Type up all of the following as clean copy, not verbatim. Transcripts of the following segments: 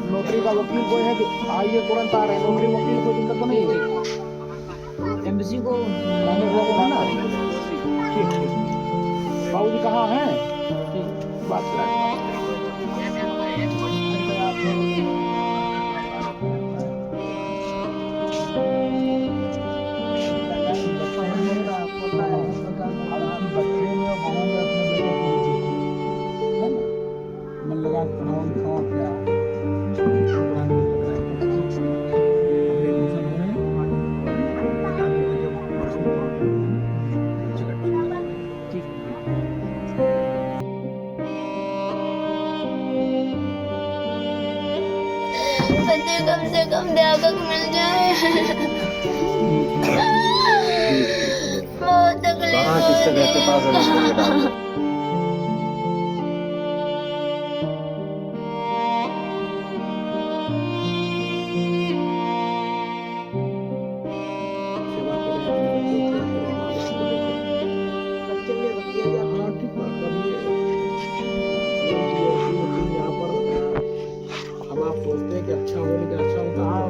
नौकरी का वकील कोई है कि आइए तुरंत आ रहे हैं? नौकरी वकील कोई दिक्कत तो नहीं है? एम्बेसी को मैंने वो है ना। ठीक ठीक। बाबू जी कहाँ हैं? बात करें। बच्चे में और बहू में अपने बेटे को भी देखिए, है ना? मन लगा के पढ़ाओ लिखाओ क्या प्लान में लग रहा है। अब एडमिशन हो रहे हैं, बता दूंगा जब परसों को आप जगह ठीक बच्चे कम से कम दयाकक मिल जाए। बहुत तकलीफ होती है। सेवा करें अपने बच्चों की, अपने माँ बाप को देखें। बच्चे ने किया जा हाँ ठीक बात कभी मेन चीज़ ऐसी होती है यहाँ पर हम आप सोचते हैं कि अच्छा हो लेकिन अच्छा होता हाँ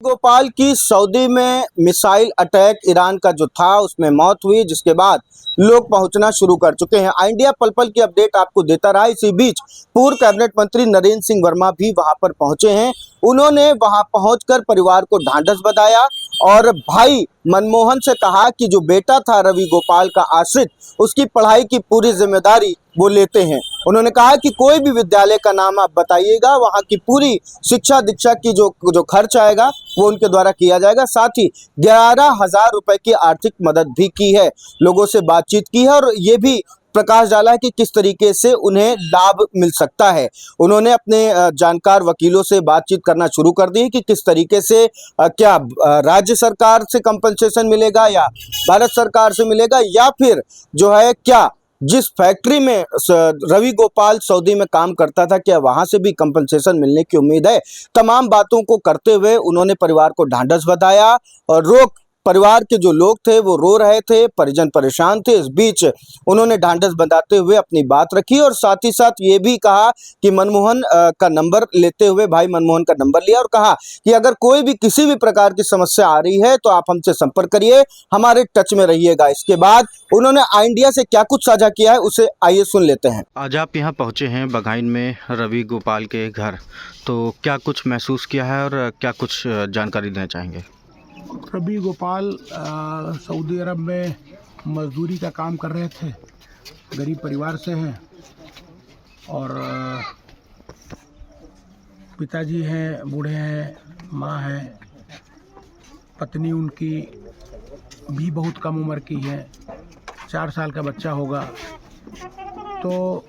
गोपाल की सऊदी में मिसाइल अटैक ईरान का जो था उसमें मौत हुई, जिसके बाद लोग पहुंचना शुरू कर चुके हैं। इंडिया पल पल की अपडेट आपको देता रहा। इसी बीच पूर्व कैबिनेट मंत्री नरेंद्र सिंह वर्मा भी वहां पर पहुंचे हैं। उन्होंने वहां पहुंचकर परिवार को ढांढस बंधाया और भाई मनमोहन से कहा कि जो बेटा था रवि गोपाल का आश्रित, उसकी पढ़ाई की पूरी जिम्मेदारी वो लेते हैं। उन्होंने कहा कि कोई भी विद्यालय का नाम आप बताइएगा, वहां की पूरी शिक्षा दीक्षा की जो खर्च आएगा वो उनके द्वारा किया जाएगा। साथ ही 11,000 रुपए की आर्थिक मदद भी की है, लोगों से बातचीत की है और ये भी प्रकाश डाला है कि किस तरीके से उन्हें लाभ मिल सकता है। उन्होंने अपने जानकार वकीलों से बातचीत करना शुरू कर दी कि किस तरीके से क्या राज्य सरकार से कंपनसेशन मिलेगा या भारत सरकार से मिलेगा, या फिर जो है क्या जिस फैक्ट्री में रवि गोपाल सऊदी में काम करता था क्या वहां से भी कंपनसेशन मिलने की उम्मीद है। तमाम बातों को करते हुए उन्होंने परिवार को ढांढस बंधाया और परिवार के जो लोग थे वो रो रहे थे, परिजन परेशान थे। इस बीच उन्होंने ढांढस बंधाते हुए अपनी बात रखी और साथ ही साथ ये भी कहा कि मनमोहन का नंबर लेते हुए भाई मनमोहन का नंबर लिया और कहा कि अगर कोई भी किसी भी प्रकार की समस्या आ रही है तो आप हमसे संपर्क करिए, हमारे टच में रहिएगा। इसके बाद उन्होंने इंडिया से क्या कुछ साझा किया है उसे आइए सुन लेते हैं। आज आप यहाँ पहुँचे हैं बघाइन में रवि गोपाल के घर, तो क्या कुछ महसूस किया है और क्या कुछ जानकारी देना चाहेंगे? रवि गोपाल सऊदी अरब में मजदूरी का काम कर रहे थे, गरीब परिवार से हैं और पिताजी हैं, बूढ़े हैं, माँ है, पत्नी उनकी भी बहुत कम उम्र की है, 4 साल का बच्चा होगा। तो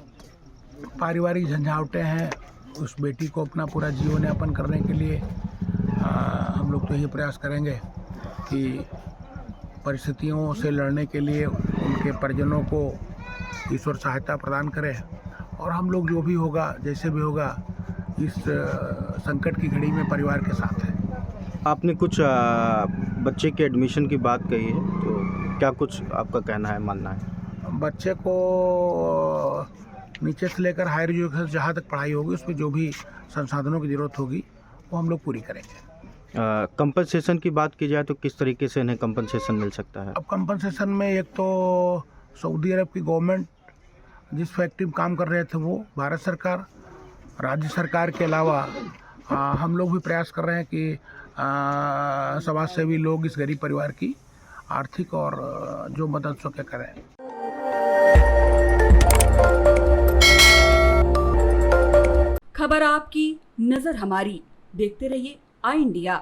पारिवारिक झंझावटें हैं। उस बेटी को अपना पूरा जीवन यापन करने के लिए हम लोग तो यही प्रयास करेंगे कि परिस्थितियों से लड़ने के लिए उनके परिजनों को ईश्वर सहायता प्रदान करे और हम लोग जो भी होगा जैसे भी होगा इस संकट की घड़ी में परिवार के साथ हैं। आपने कुछ बच्चे के एडमिशन की बात कही है, तो क्या कुछ आपका कहना है, मानना है? बच्चे को नीचे से लेकर हायर एजुकेशन जहाँ तक पढ़ाई होगी उसमें जो भी संसाधनों की ज़रूरत होगी वो हम लोग पूरी करेंगे। कंपनसेशन की बात की जाए तो किस तरीके से इन्हें कंपनसेशन मिल सकता है? अब कंपनसेशन में एक तो सऊदी अरब की गवर्नमेंट जिस फैक्ट्री में काम कर रहे थे वो भारत सरकार, राज्य सरकार के अलावा हम लोग भी प्रयास कर रहे हैं कि समाज सेवी लोग इस गरीब परिवार की आर्थिक और जो मदद सके करें। खबर आपकी, नजर हमारी। देखते रहिए आई इंडिया।